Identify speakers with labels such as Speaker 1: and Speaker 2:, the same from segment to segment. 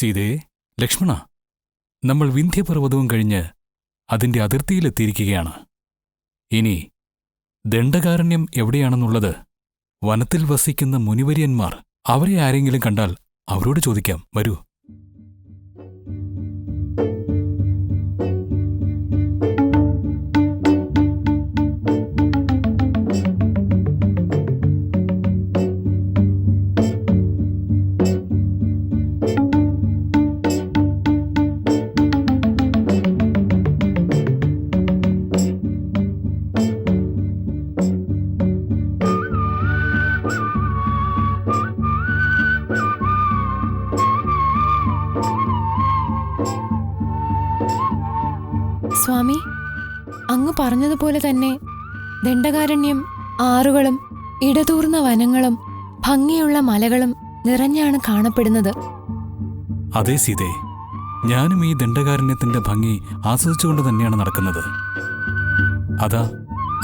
Speaker 1: സീതേ, ലക്ഷ്മണ, നമ്മൾ വിന്ധ്യപർവ്വതവും കഴിഞ്ഞ് അതിന്റെ അതിർത്തിയിലെത്തിയിരിക്കുകയാണ്. ഇനി ദണ്ഡകാരണ്യം എവിടെയാണെന്നുള്ളത് വനത്തിൽ വസിക്കുന്ന മുനിവര്യന്മാർ, അവരെ ആരെങ്കിലും കണ്ടാൽ അവരോട് ചോദിക്കാം. വരൂ.
Speaker 2: സ്വാമി, അങ്ങ് പറഞ്ഞതുപോലെ തന്നെ ദണ്ഡകാരണ്യം ആറുകളും ഇടതൂർന്ന വനങ്ങളും ഭംഗിയുള്ള മലകളും നിറഞ്ഞാണ് കാണപ്പെടുന്നത്.
Speaker 1: അതെ സീതേ, ഞാനും ഈ ദണ്ഡകാരണ്യത്തിന്റെ ഭംഗി ആസ്വദിച്ചുകൊണ്ട് തന്നെയാണ് നടക്കുന്നത്. അതാ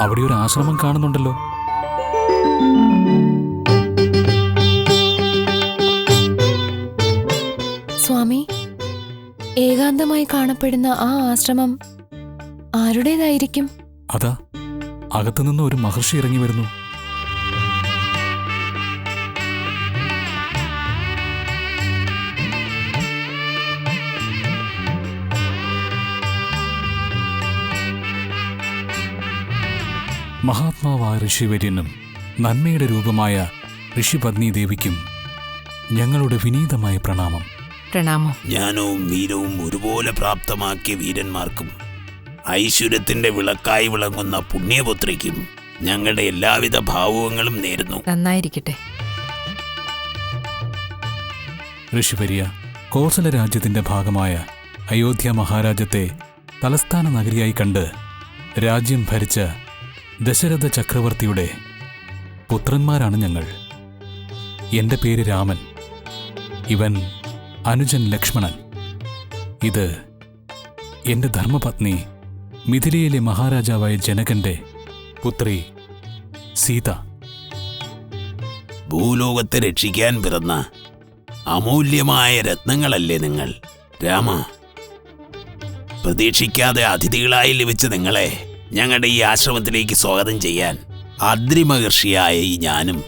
Speaker 1: അവിടെ ഒരു ആശ്രമം കാണുന്നുണ്ടല്ലോ.
Speaker 2: സ്വാമി, ഏകാന്തമായി കാണപ്പെടുന്ന ആ ആശ്രമം ആരുടേതായിരിക്കും?
Speaker 1: അതാ അകത്തുനിന്ന് ഒരു മഹർഷി ഇറങ്ങി വരുന്നു. മഹാത്മാവായ ഋഷിവര്യനും നന്മയുടെ രൂപമായ ഋഷിപത്നി ദേവിക്കും ഞങ്ങളുടെ വിനീതമായ പ്രണാമം.
Speaker 3: പ്രണാമം.
Speaker 4: ജ്ഞാനവും വീരവും ഒരുപോലെ പ്രാപ്തമാക്കിയ വീരന്മാർക്കും ഐശ്വര്യത്തിന്റെ വിളക്കായി വിളങ്ങുന്ന പുണ്യപുത്രിക്കും ഞങ്ങളുടെ എല്ലാവിധ ഭാവുകങ്ങളും നേരുന്നു.
Speaker 3: നന്നായിരിക്കട്ടെ.
Speaker 1: ഋഷിവര്യ, കോസല രാജ്യത്തിന്റെ ഭാഗമായ അയോധ്യ മഹാരാജ്യത്തെ തലസ്ഥാന നഗരിയായി കണ്ട് രാജ്യം ഭരിച്ച ദശരഥ ചക്രവർത്തിയുടെ പുത്രന്മാരാണ് ഞങ്ങൾ. എന്റെ പേര് രാമൻ, ഇവൻ അനുജൻ ലക്ഷ്മണൻ, ഇത് എന്റെ ധർമ്മപത്നി മിഥിലയിലെ മഹാരാജാവായ ജനകന്റെ പുത്രി സീത.
Speaker 4: ഭൂലോകത്തെ രക്ഷിക്കാൻ പിറന്ന അമൂല്യമായ രത്നങ്ങളല്ലേ നിങ്ങൾ? രാമ, പ്രതീക്ഷിക്കാതെ അതിഥികളായി ലഭിച്ച നിങ്ങളെ ഞങ്ങളുടെ ഈ ആശ്രമത്തിലേക്ക് സ്വാഗതം ചെയ്യാൻ അദ്രിമഹർഷിയായ ഈ ഞാനും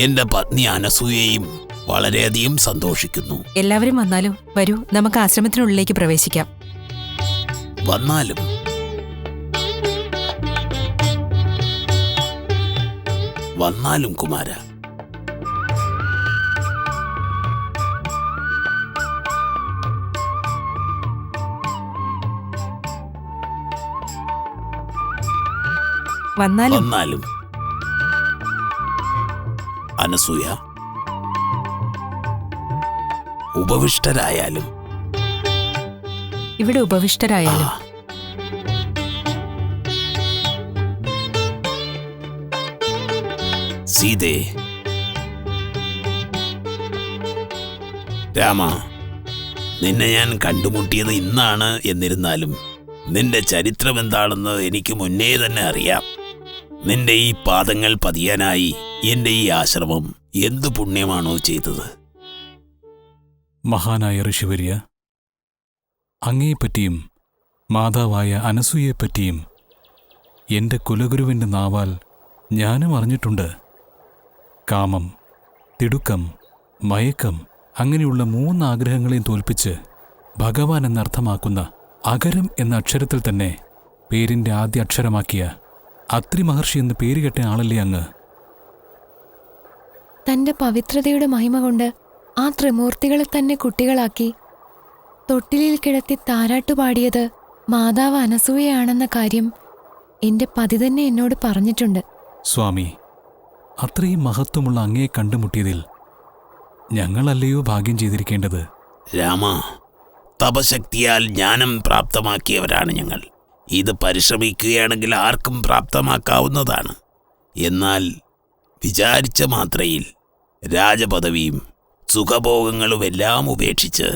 Speaker 4: എന്റെ പത്നി അനസൂയയും വളരെയധികം സന്തോഷിക്കുന്നു.
Speaker 3: എല്ലാവരും വന്നാലും വരൂ, നമുക്ക് ആശ്രമത്തിനുള്ളിലേക്ക് പ്രവേശിക്കാം.
Speaker 4: വന്നാലും വന്നാലും കുമാര,
Speaker 3: വന്നാലും
Speaker 4: അനസൂയ, ഉപവിഷ്ടരായാലും
Speaker 3: ഇവിടെ ഉപവിഷ്ടരായാലും
Speaker 4: സീതേ, രാമ, നിന്നെ ഞാൻ കണ്ടുമുട്ടിയത് ഇന്നാണ്. എന്നിരുന്നാലും നിന്റെ ചരിത്രം എന്താണെന്ന് എനിക്ക് മുന്നേ തന്നെ അറിയാം. നിന്റെ ഈ പാദങ്ങൾ പതിയാനായി എന്റെ ഈ ആശ്രമം എന്തു പുണ്യമാണോ ചെയ്തത്.
Speaker 1: മഹാനായ ഋഷിവര്യ, അങ്ങയെപ്പറ്റിയും മാതാവായ അനസൂയെപ്പറ്റിയും എന്റെ കുലഗുരുവിന്റെ നാവാൽ ഞാനും അറിഞ്ഞിട്ടുണ്ട്. കാമം, തിടുക്കം, മയക്കം, അങ്ങനെയുള്ള 3 ആഗ്രഹങ്ങളെയും തോൽപ്പിച്ച് ഭഗവാൻ എന്നർത്ഥമാക്കുന്ന അകരം എന്ന അക്ഷരത്തിൽ തന്നെ പേരിന്റെ ആദ്യ അക്ഷരമാക്കിയ അത്രി മഹർഷി എന്ന് പേരുകെട്ട ആളല്ലേ അങ്ങ്?
Speaker 2: തന്റെ പവിത്രതയുടെ മഹിമ കൊണ്ട് ആ ത്രിമൂർത്തികളെ തന്നെ കുട്ടികളാക്കി തൊട്ടിലിൽ കിടത്തി താരാട്ടുപാടിയത് മാതാവ് അനസൂയയാണെന്ന കാര്യം എന്റെ പതി തന്നെ എന്നോട് പറഞ്ഞിട്ടുണ്ട്.
Speaker 1: സ്വാമി, അത്രയും മഹത്വമുള്ള അങ്ങയെ കണ്ടുമുട്ടിയതിൽ ഞങ്ങളല്ലയോ ഭാഗ്യം ചെയ്തിരിക്കേണ്ടത്?
Speaker 4: രാമ, തപശക്തിയാൽ ജ്ഞാനം പ്രാപ്തമാക്കിയവരാണ് ഞങ്ങൾ. ഇത് പരിശ്രമിക്കുകയാണെങ്കിൽ ആർക്കും പ്രാപ്തമാക്കാവുന്നതാണ്. എന്നാൽ വിചാരിച്ച മാത്രയിൽ രാജപദവിയും സുഖഭോഗങ്ങളുമെല്ലാം ഉപേക്ഷിച്ച്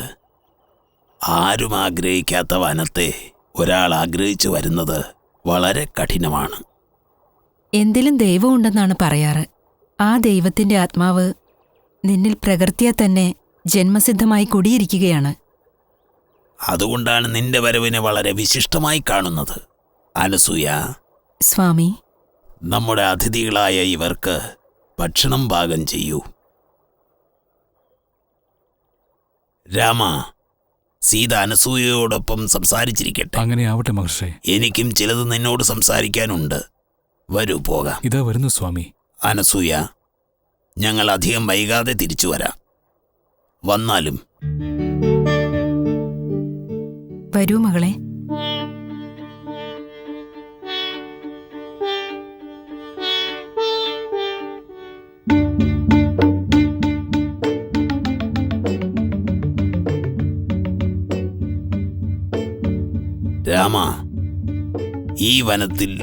Speaker 4: ആരും ആഗ്രഹിക്കാത്ത വനത്തെ ഒരാൾ ആഗ്രഹിച്ചു വരുന്നത് വളരെ കഠിനമാണ്.
Speaker 3: എന്തിലും ദൈവമുണ്ടെന്നാണ് പറയാറ്. ആ ദൈവത്തിന്റെ ആത്മാവ് നിന്നിൽ പ്രകൃതിയെ തന്നെ ജന്മസിദ്ധമായി കുടിയിരിക്കുകയാണ്.
Speaker 4: അതുകൊണ്ടാണ് നിന്റെ വരവിനെ വളരെ വിശിഷ്ടമായി കാണുന്നത്. അനസൂയ,
Speaker 3: സ്വാമി,
Speaker 4: നമ്മുടെ അതിഥികളായ ഇവർക്ക് ഭക്ഷണം പാകം ചെയ്യൂ. രാമ, സീത അനസൂയയോടൊപ്പം സംസാരിച്ചിരിക്കട്ടെ.
Speaker 1: അങ്ങനെ ആവട്ടെ മഹർഷേ.
Speaker 4: എനിക്കും ചിലത് നിന്നോട് സംസാരിക്കാനുണ്ട്. വരൂ, പോകാം.
Speaker 1: ഇതാ വരുന്നു സ്വാമി.
Speaker 4: അനസൂയ, ഞങ്ങൾ അധികം വൈകാതെ തിരിച്ചു വരാം. വന്നാലും
Speaker 3: വരൂ മകളെ.
Speaker 4: രാമ, ഈ വനത്തിൽ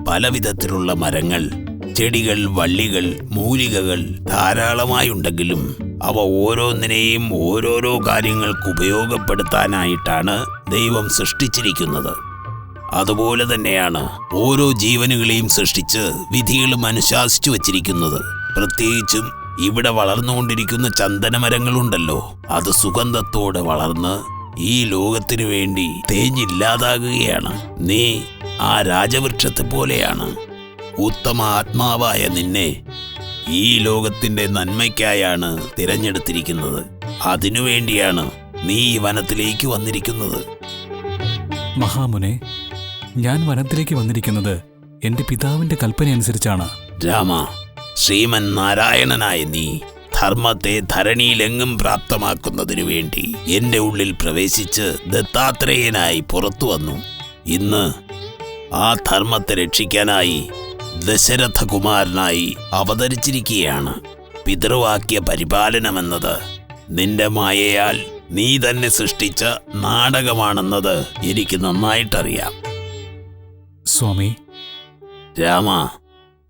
Speaker 4: പലവിധത്തിലുള്ള മരങ്ങൾ, ചെടികൾ, വള്ളികൾ, മൂലികകൾ ധാരാളമായുണ്ടെങ്കിലും അവ ഓരോന്നിനെയും ഓരോരോ കാര്യങ്ങൾക്ക് ഉപയോഗപ്പെടുത്താനായിട്ടാണ് ദൈവം സൃഷ്ടിച്ചിരിക്കുന്നത്. അതുപോലെ തന്നെയാണ് ഓരോ ജീവനുകളെയും സൃഷ്ടിച്ച് വിധികളും അനുശാസിച്ചു വച്ചിരിക്കുന്നത്. പ്രത്യേകിച്ചും ഇവിടെ വളർന്നുകൊണ്ടിരിക്കുന്ന ചന്ദനമരങ്ങളുണ്ടല്ലോ, അത് സുഗന്ധത്തോടെ വളർന്ന് ഈ ലോകത്തിനു വേണ്ടി തേഞ്ഞില്ലാതാകുകയാണ്. നീ ആ രാജവൃക്ഷത്തെ പോലെയാണ്. ഉത്തമ ആത്മാവായ നിന്നെ ഈ ലോകത്തിന്റെ നന്മയ്ക്കായാണ് തിരഞ്ഞെടുത്തിരിക്കുന്നത്. അതിനുവേണ്ടിയാണ് നീ ഈ വനത്തിലേക്ക് വന്നിരിക്കുന്നത്.
Speaker 1: മഹാമുനെ, ഞാൻ വനത്തിലേക്ക് വന്നിരിക്കുന്നത് എന്റെ പിതാവിന്റെ കൽപ്പനയനുസരിച്ചാണ്.
Speaker 4: രാമ, ശ്രീമൻ നാരായണനായ നീ ധർമ്മത്തെ ധരണിയിലെങ്ങും പ്രാപ്തമാക്കുന്നതിനു വേണ്ടി എന്റെ ഉള്ളിൽ പ്രവേശിച്ച് ദത്താത്രേയനായി പുറത്തു വന്നു. ഇന്ന് ആ ധർമ്മത്തെ രക്ഷിക്കാനായി ദശരഥകുമാരനായി അവതരിച്ചിരിക്കുകയാണ്. പിതൃവാക്യ പരിപാലനമെന്നത് നിന്റെ മായയാൽ നീ തന്നെ സൃഷ്ടിച്ച നാടകമാണെന്നത് എനിക്ക് നന്നായിട്ടറിയാം.
Speaker 1: സ്വാമി,
Speaker 4: രാമ,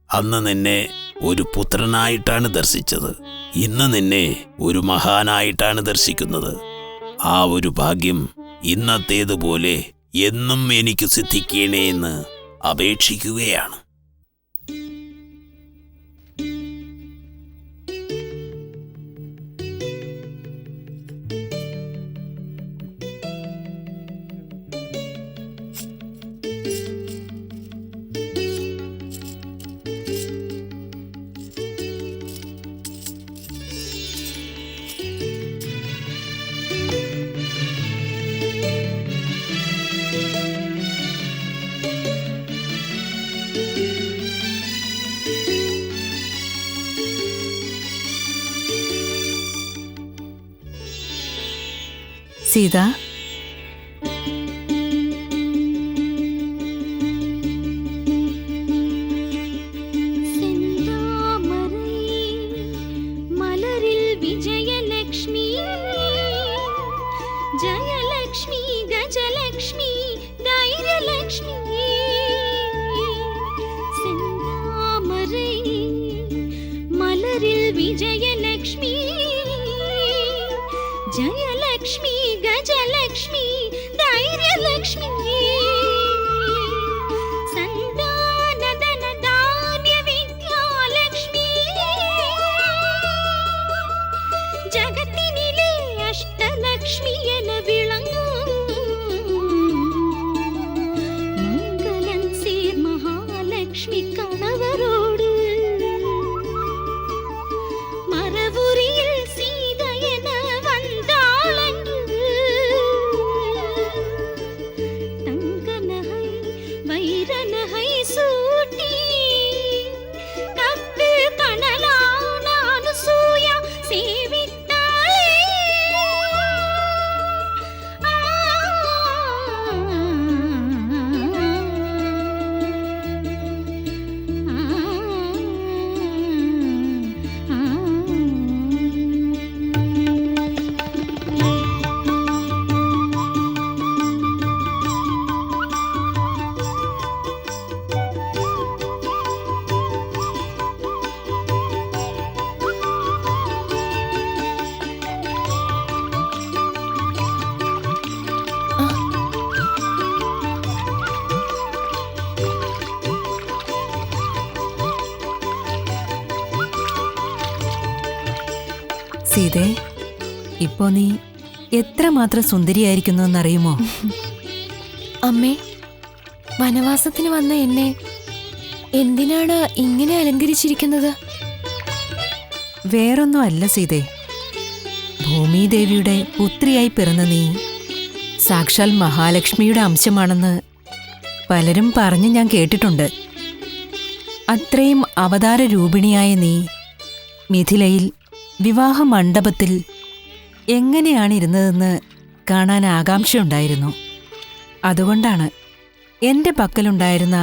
Speaker 4: അന്ന് നിന്നെ ഒരു പുത്രനായിട്ടാണ് ദർശിച്ചത്. ഇന്ന് നിന്നെ ഒരു മഹാനായിട്ടാണ് ദർശിക്കുന്നത്. ആ ഒരു ഭാഗ്യം ഇന്നത്തേതുപോലെ എന്നും എനിക്ക് സിദ്ധിക്കണേ എന്ന് അപേക്ഷിക്കുകയാണ്.
Speaker 3: സീത,
Speaker 5: മലരിൽ വിജയലക്ഷ്മി, ജയലക്ഷ്മി, ഗജലക്ഷ്മി, ധൈര്യലക്ഷ്മി. സെന്താമരൈ മലരിൽ വിജയലക്ഷ്മി, ജയലക്ഷ്മി, ഗജലക്ഷ്മി, ധൈര്യലക്ഷ്മി. സന്താനധനധാന്യവിദ്യാലക്ഷ്മി, ജഗത്തിനിലെ അഷ്ടലക്ഷ്മി എന വിളങ്ങും മംഗലൻ സീർ മഹാലക്ഷ്മി കണവരോട് മറവുരിയിൽ സീതയെന വந்தாളെன்று தங்கநகை வைரநகை சூட்டி கட்டு கணலான அனுசூயா சேவித்தாளே.
Speaker 3: സീതേ, ഇപ്പോ നീ എത്രമാത്രം സുന്ദരിയായിരിക്കുന്നു എന്നറിയുമോ?
Speaker 2: അമ്മേ, വനവാസത്തിന് വന്ന എന്നെ എന്തിനാണ് ഇങ്ങനെ അലങ്കരിച്ചിരിക്കുന്നത്?
Speaker 3: വേറൊന്നും അല്ല സീതേ, ഭൂമിദേവിയുടെ പുത്രിയായി പിറന്ന നീ സാക്ഷാൽ മഹാലക്ഷ്മിയുടെ അംശമാണെന്ന് പലരും പറഞ്ഞ് ഞാൻ കേട്ടിട്ടുണ്ട്. അത്രയും അവതാര രൂപിണിയായ നീ മിഥിലയിൽ വിവാഹ മണ്ഡപത്തിൽ എങ്ങനെയാണ് ഇരുന്നതെന്ന് കാണാൻ ആകാംക്ഷയുണ്ടായിരുന്നു. അതുകൊണ്ടാണ് എന്റെ പക്കലുണ്ടായിരുന്ന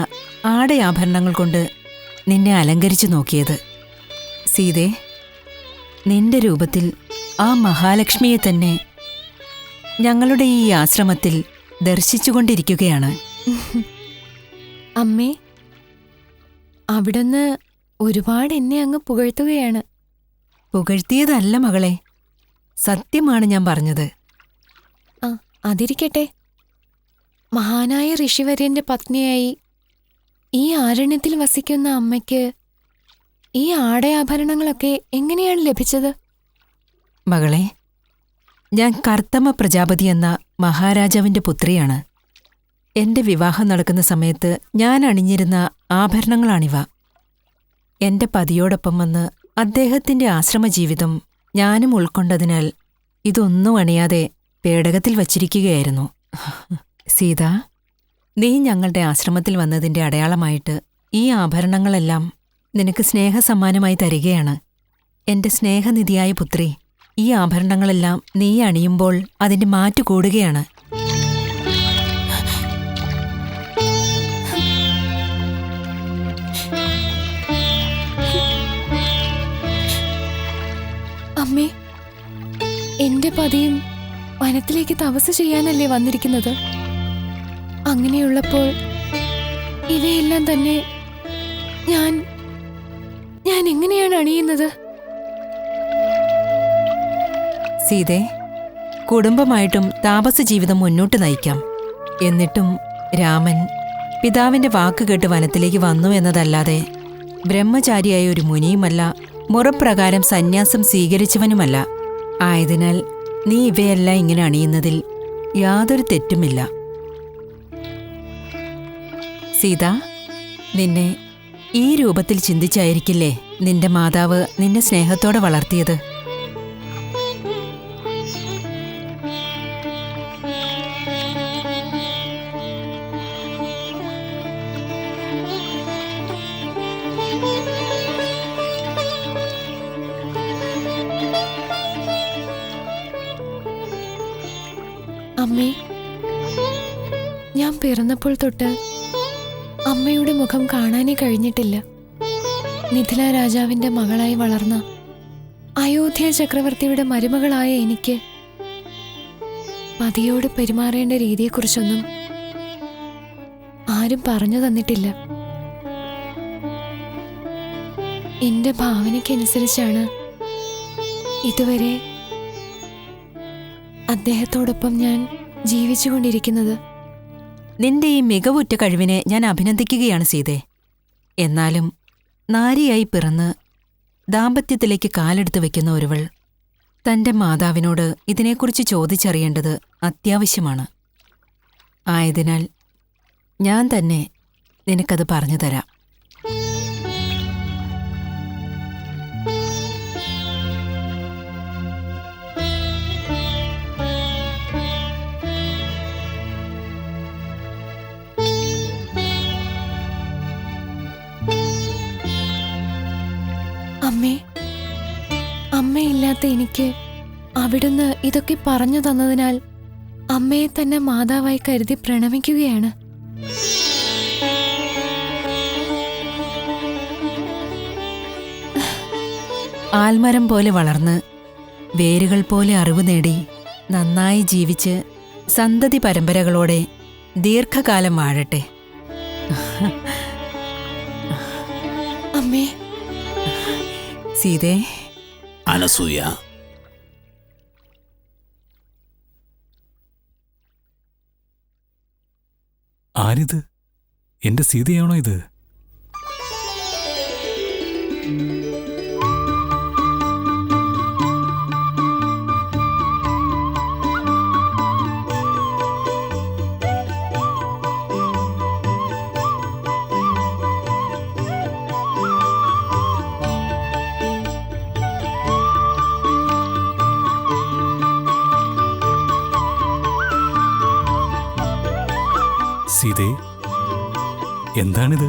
Speaker 3: ആടയാഭരണങ്ങൾ കൊണ്ട് നിന്നെ അലങ്കരിച്ചു നോക്കിയത്. സീതേ, നിന്റെ രൂപത്തിൽ ആ മഹാലക്ഷ്മിയെ തന്നെ ഞങ്ങളുടെ ഈ ആശ്രമത്തിൽ ദർശിച്ചുകൊണ്ടിരിക്കുകയാണ്.
Speaker 2: അമ്മേ, അവിടുന്ന് ഒരുപാട് എന്നെ അങ്ങ് പുകഴ്ത്തുകയാണ്.
Speaker 3: പുകഴ്ത്തിയതല്ല മകളെ, സത്യമാണ് ഞാൻ പറഞ്ഞത്.
Speaker 2: ആ, അതിരിക്കട്ടെ. മഹാനായ ഋഷിവര്യന്റെ പത്നിയായി ഈ ആരണ്യത്തിൽ വസിക്കുന്ന അമ്മയ്ക്ക് ഈ ആടയാഭരണങ്ങളൊക്കെ എങ്ങനെയാണ് ലഭിച്ചത്?
Speaker 3: മകളെ, ഞാൻ കർത്തമ പ്രജാപതി എന്ന മഹാരാജാവിന്റെ പുത്രിയാണ്. എന്റെ വിവാഹം നടക്കുന്ന സമയത്ത് ഞാൻ അണിഞ്ഞിരുന്ന ആഭരണങ്ങളാണിവ. എന്റെ പതിയോടൊപ്പം വന്ന് അദ്ദേഹത്തിന്റെ ആശ്രമജീവിതം ഞാനും ഉൾക്കൊണ്ടതിനാൽ ഇതൊന്നും അണിയാതെ പേടകത്തിൽ വച്ചിരിക്കുകയായിരുന്നു. സീത, നീ ഞങ്ങളുടെ ആശ്രമത്തിൽ വന്നതിന്റെ അടയാളമായിട്ട് ഈ ആഭരണങ്ങളെല്ലാം നിനക്ക് സ്നേഹസമ്മാനമായി തരികയാണ്. എന്റെ സ്നേഹനിധിയായ പുത്രി, ഈ ആഭരണങ്ങളെല്ലാം നീ അണിയുമ്പോൾ അതിന്റെ മാറ്റു കൂടുകയാണ്.
Speaker 2: അമ്മേ, എന്റെ പതിയും വനത്തിലേക്ക് തപസ് ചെയ്യാനല്ലേ വന്നിരിക്കുന്നത്? അങ്ങനെയുള്ളപ്പോൾ ഇവയെല്ലാം തന്നെ ഞാൻ എങ്ങനെയാണ് അണിയുന്നത്?
Speaker 3: സീതേ, കുടുംബമായിട്ടും താപസ ജീവിതം മുന്നോട്ട് നയിക്കാം. എന്നിട്ടും രാമൻ പിതാവിന്റെ വാക്കുകേട്ട് വനത്തിലേക്ക് വന്നു എന്നതല്ലാതെ ബ്രഹ്മചാരിയായ ഒരു മുനിയുമല്ല, മുറപ്രകാരം സന്യാസം സ്വീകരിച്ചവനുമല്ല. ആയതിനാൽ നീ ഇവയെല്ലാം ഇങ്ങനെ അണിയുന്നതിൽ യാതൊരു തെറ്റുമില്ല. സീത, നിന്നെ ഈ രൂപത്തിൽ ചിന്തിച്ചായിരിക്കില്ലേ നിന്റെ മാതാവ് നിന്നെ സ്നേഹത്തോടെ വളർത്തിയത്?
Speaker 2: അമ്മേ, ഞാൻ പിറന്നപ്പോൾ തൊട്ട് അമ്മയുടെ മുഖം കാണാനേ കഴിഞ്ഞിട്ടില്ല. മിഥില രാജാവിന്റെ മകളായി വളർന്ന അയോധ്യ ചക്രവർത്തിയുടെ മരുമകളായ എനിക്ക് പതിയോട് പെരുമാറേണ്ട രീതിയെക്കുറിച്ചൊന്നും ആരും പറഞ്ഞു തന്നിട്ടില്ല. എന്റെ ഭാവനയ്ക്കനുസരിച്ചാണ് ഇതുവരെ അദ്ദേഹത്തോടൊപ്പം ഞാൻ ജീവിച്ചുകൊണ്ടിരിക്കുന്നത്.
Speaker 3: നിന്റെ ഈ മികവുറ്റ കഴിവിനെ ഞാൻ അഭിനന്ദിക്കുകയാണ് സീതേ. എന്നാലും നാരിയായി പിറന്ന് ദാമ്പത്യത്തിലേക്ക് കാലെടുത്ത് വയ്ക്കുന്ന ഒരുവൾ തന്റെ മാതാവിനോട് ഇതിനെക്കുറിച്ച് ചോദിച്ചറിയേണ്ടത് അത്യാവശ്യമാണ്. ആയതിനാൽ ഞാൻ തന്നെ നിനക്കത് പറഞ്ഞു തരാം.
Speaker 2: അമ്മേ, അമ്മയില്ലാത്ത എനിക്ക് അവിടുന്ന് ഇതൊക്കെ പറഞ്ഞു തന്നതിനാൽ അമ്മയെ തന്നെ മാതാവായി കരുതി പ്രണമിക്കുകയാണ്.
Speaker 3: ആൽമരം പോലെ വളർന്ന് വേരുകൾ പോലെ അറിവ് നേടി നന്നായി ജീവിച്ച് സന്തതി പരമ്പരകളോടെ ദീർഘകാലം വാഴട്ടെ.
Speaker 2: അമ്മേ,
Speaker 3: സീതേ,
Speaker 4: അനസൂയ,
Speaker 1: ആരിത്? എന്റെ സീതയാണോ ഇത്? സീതേ, എന്താണിത്?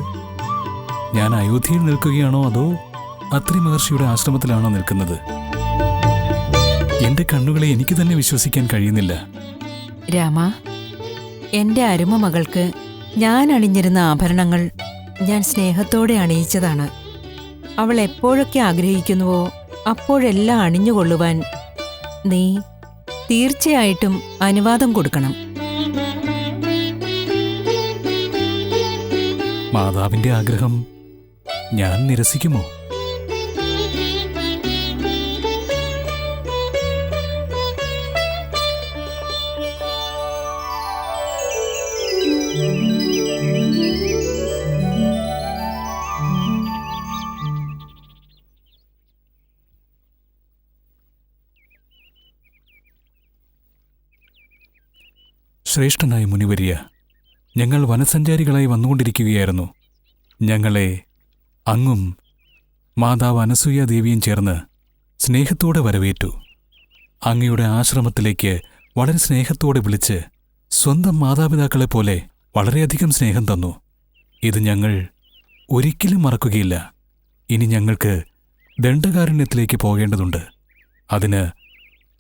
Speaker 1: ഞാൻ അയോധ്യയിൽ നിൽക്കുകയാണോ അതോ അത്രി മഹർഷിയുടെ ആശ്രമത്തിലാണോ നിൽക്കുന്നത്? എന്റെ കണ്ണുകളെ എനിക്ക് തന്നെ വിശ്വസിക്കാൻ കഴിയുന്നില്ല.
Speaker 3: രാമ, എന്റെ അരുമ മകൾക്ക് ഞാൻ അണിഞ്ഞിരുന്ന ആഭരണങ്ങൾ ഞാൻ സ്നേഹത്തോടെ അണിയിച്ചതാണ്. അവൾ എപ്പോഴൊക്കെ ആഗ്രഹിക്കുന്നുവോ അപ്പോഴെല്ലാം അണിഞ്ഞുകൊള്ളുവാൻ നീ തീർച്ചയായിട്ടും അനുവാദം കൊടുക്കണം.
Speaker 1: മാതാവിന്റെ ആഗ്രഹം ഞാൻ നിരസിക്കുമോ? ശ്രേഷ്ഠനായ മുനിവരിയ, ഞങ്ങൾ വനസഞ്ചാരികളായി വന്നുകൊണ്ടിരിക്കുകയായിരുന്നു. ഞങ്ങളെ അങ്ങും മാതാവ് അനസൂയാദേവിയും ചേർന്ന് സ്നേഹത്തോടെ വരവേറ്റു. അങ്ങയുടെ ആശ്രമത്തിലേക്ക് വളരെ സ്നേഹത്തോടെ വിളിച്ച് സ്വന്തം മാതാപിതാക്കളെപ്പോലെ വളരെയധികം സ്നേഹം തന്നു. ഇത് ഞങ്ങൾ ഒരിക്കലും മറക്കുകയില്ല. ഇനി ഞങ്ങൾക്ക് ദണ്ഡകാരണ്യത്തിലേക്ക് പോകേണ്ടതുണ്ട്. അതിന്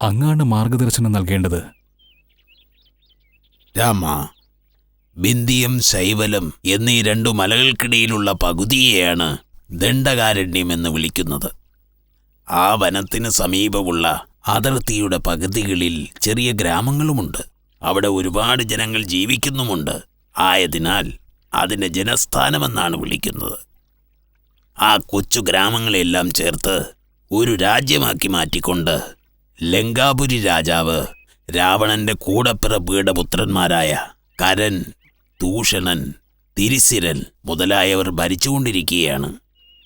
Speaker 1: അങ്ങാണ് മാർഗദർശനം നൽകേണ്ടത്.
Speaker 4: രാമ, ബിന്ദിയം ശൈവലം എന്നീ 2 മലകൾക്കിടയിലുള്ള പകുതിയെയാണ് ദണ്ഡകാരണ്യം എന്ന് വിളിക്കുന്നത്. ആ വനത്തിന് സമീപമുള്ള അതിർത്തിയുടെ പകുതികളിൽ ചെറിയ ഗ്രാമങ്ങളുമുണ്ട്. അവിടെ ഒരുപാട് ജനങ്ങൾ ജീവിക്കുന്നുമുണ്ട്. ആയതിനാൽ അതിനെ ജനസ്ഥാനമെന്നാണ് വിളിക്കുന്നത്. ആ കൊച്ചു ഗ്രാമങ്ങളെല്ലാം ചേർത്ത് ഒരു രാജ്യമാക്കി മാറ്റിക്കൊണ്ട് ലങ്കാപുരി രാജാവ് രാവണന്റെ കൂടപ്പിറപ്പുകളുടെ പുത്രന്മാരായ കരൻ, ദൂഷണൻ, തിരിസിരൻ മുതലായവർ ഭരിച്ചുകൊണ്ടിരിക്കുകയാണ്.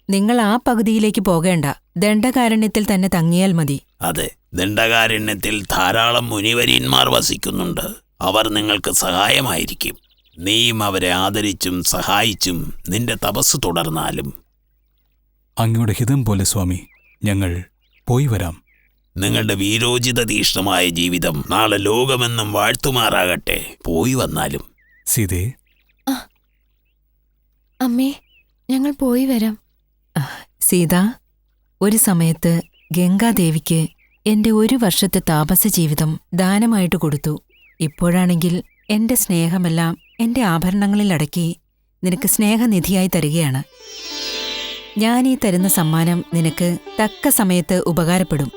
Speaker 3: നിങ്ങൾ ആ പകുതിയിലേക്ക് പോകേണ്ട, ദണ്ഡകാരണ്യത്തിൽ തന്നെ തങ്ങിയാൽ മതി.
Speaker 4: അതെ, ദണ്ഡകാരണ്യത്തിൽ ധാരാളം മുനിവര്യന്മാർ വസിക്കുന്നുണ്ട്. അവർ നിങ്ങൾക്ക് സഹായമായിരിക്കും. നീയും അവരെ ആദരിച്ചും സഹായിച്ചും നിന്റെ തപസ് തുടർന്നാലും.
Speaker 1: അങ്ങയുടെ ഹിതം പോലെ സ്വാമി, ഞങ്ങൾ പോയി വരാം.
Speaker 4: നിങ്ങളുടെ വീരോചിത തീഷ്ണമായ ജീവിതം നാളെ ലോകമെന്നും വാഴ്ത്തുമാറാകട്ടെ. പോയി വന്നാലും.
Speaker 1: സീതേ,
Speaker 2: അമ്മേ, ഞങ്ങൾ പോയി വരാം.
Speaker 3: സീത, ഒരു സമയത്ത് ഗംഗാദേവിക്ക് എന്റെ 1 വർഷത്തെ താപസ ജീവിതം ദാനമായിട്ട് കൊടുത്തു. ഇപ്പോഴാണെങ്കിൽ എന്റെ സ്നേഹമെല്ലാം എന്റെ ആഭരണങ്ങളിൽ അടക്കി നിനക്ക് സ്നേഹനിധിയായി തരികയാണ്. ഞാനീ തരുന്ന സമ്മാനം നിനക്ക് തക്ക സമയത്ത് ഉപകാരപ്പെടും.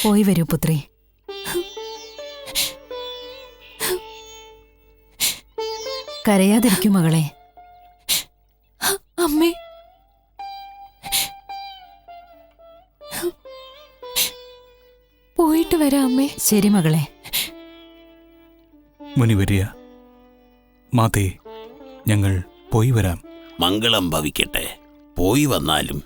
Speaker 3: പോയി വരൂ പുത്രി. കരയാതിരിക്കൂ മകളെ.
Speaker 2: അമ്മേ, പോയിട്ട് വരാം അമ്മേ.
Speaker 3: ശരി മകളെ.
Speaker 1: മുനിവരിയ, മാതേ, ഞങ്ങൾ പോയി വരാം.
Speaker 4: മംഗളം ഭവിക്കട്ടെ. പോയി വന്നാലും.